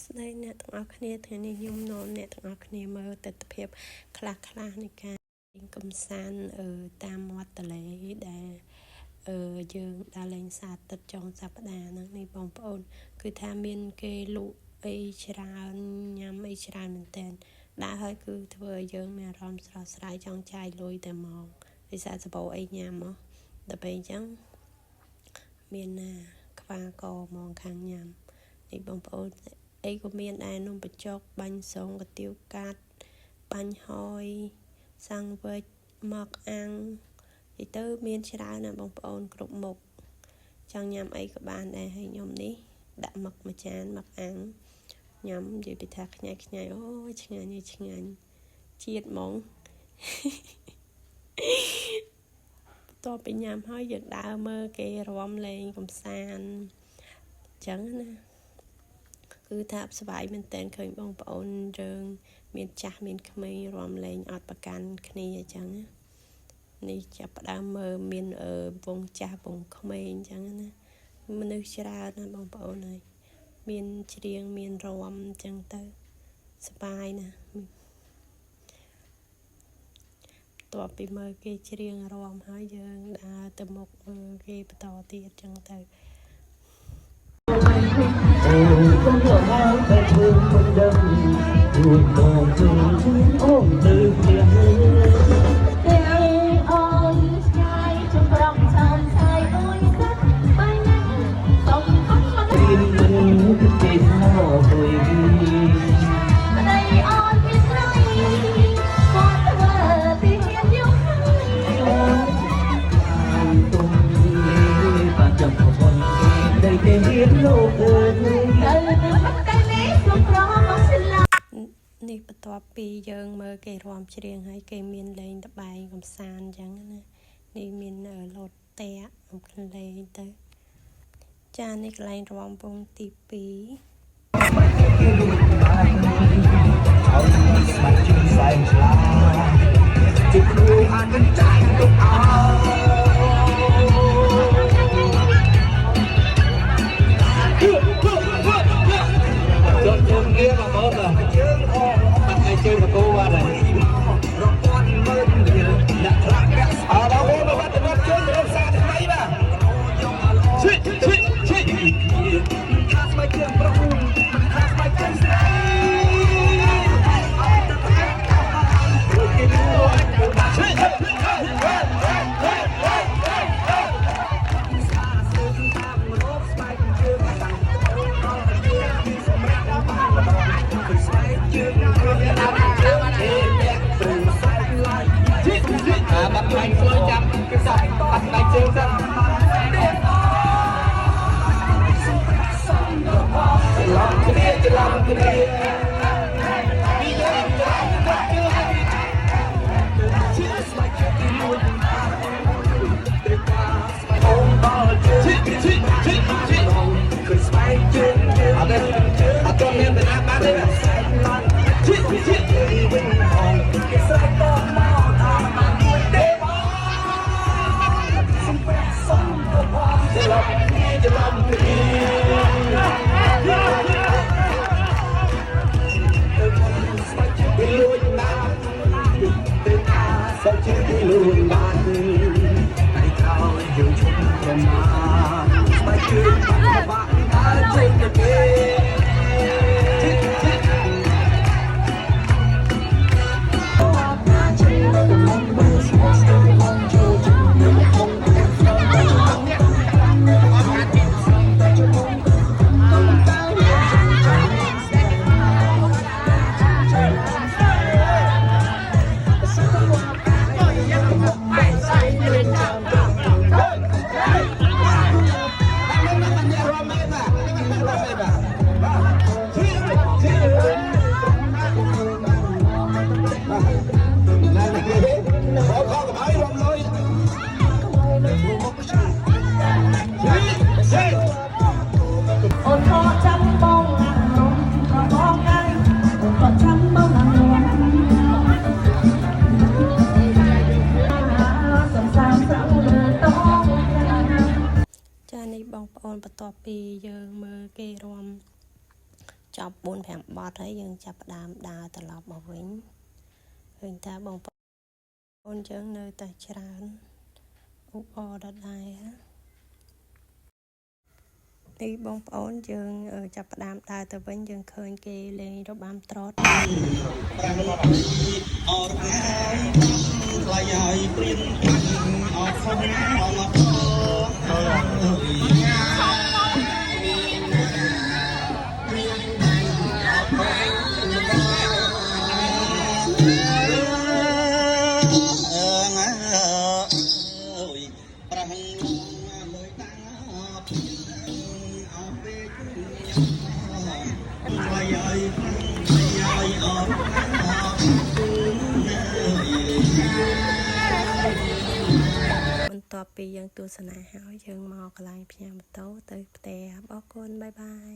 ស្ដីអ្នកទាំងអស់គ្នាថ្ងៃនេះខ្ញុំនាំអ្នកទាំងអស់គ្នាមើលទស្សនវិជ្ជាខ្លះនៃការកំសាន្តតាមមាត់ទន្លេដែលយើងដើរលេងសើចទឹកចុងសប្តាហ៍ហ្នឹងនេះបងប្អូនគឺថាមានគេលក់អីច្រើនញ៉ាំអីច្រើនមែនតើដើរហើយគឺធ្វើឲ្យយើងមានអារម្មណ៍ស្រស់ស្រាយចង់ចាយលុយតែហ្មងដោយសារសបោអីញ៉ាំមកដល់ពេលអញ្ចឹងមានណាខ្វាកហ្មងខាងញ៉ាំនេះបងប្អូនអីក៏មានដែរនំបញ្ចុកបាញ់សុងកាទៀវកាត់បាញ់ហយសាំងវិចមកអាំងនិយាយទៅមានច្រើនណាស់បងប្អូនគ្រប់មុខចង់ញ៉ាំអីក៏បានដែរហើយខ្ញុំនេះដាក់មឹកមួយចានមកអាំងញ៉ាំនិយាយពីថាខ្ញាយអូយឆ្ងាញ់ជាតិហ្មងតបពីញ៉ាំហើយយើងដើរមើលគេរាំលេងកំសាន្តអញ្ចឹងណាគឺថាស្វាយមែនតើឃើញបងប្អូនយើងមានចាស់មានក្មេងរាំលេងអត់ប្រកាន់គ្នាអញ្ចឹងណានេះចាប់ផ្ដើមមើលមានវងចាស់វងក្មេងអញ្ចឹងណាមនុស្សច្រើនណាបងប្អូនហើយមានច្រៀងមានរាំអញ្ចឹងទៅសប្បាយណាតបពីមើលគេច្រៀងរាំហើយយើងដើរទៅមុខមើលគេបន្តទៀតអញ្ចឹងទៅcon thở ngang về thương con đâm buồn bồn thương ôm từ miền tiếng ôi sky trong lòng tràn dài ôi rất bay nhanh sông khóc mà tim mình trên nó hồi đây ôi biết nói con thở thì hiền yêu tung lê và chậm con đây tên biết lô ơiនេះបន្ទាប់ពីយើងមើលគេរាំច្រៀងហើយគេមានលេងល្បែងកំសាន្តអញ្ចឹងណានេះមានលោតតែអំក្លេងទៅចានេះកន្លែងរាំវងទី2ជើងកោបាទរពាន់មើលអ្នកខ្លះកាក់អរបងប្អូនមកបាត់ជើងរកសាថ្មីបាទឈិខាស្បែកជើងប្រុសខាស្បែកជើងស្រីបាត់ផ្នែកធ្វើចាប់គឺសាប់បាត់ផ្នែកជើងទៅច្រឡំគ្នាពីយើងស្បែកជើងទីមួយអូនដល់ជើងគឺស្បែកជើងអត់ទាន់មានតាណាបានទេវិញផងគេស្រែកតមកច្រឡំគ្នា ប់4-5 បទហើយយើងចាប់ផ្ដើមដើរត្រឡប់មកវិញឃើញថាបងប្អូនយើងនៅតែច្រើនឧបករណ៍ដដែលនេះបងប្អូនយើងចាប់ផ្ដើមដើរទៅវិញយើងឃើញគេលេងរបាំត្រុដិ បន្ទាប់ពីយើងទស្សនាហើយយើងមកកន្លែងផ្ញើម៉ូតូទៅផ្ទះអរគុណបាយបាយ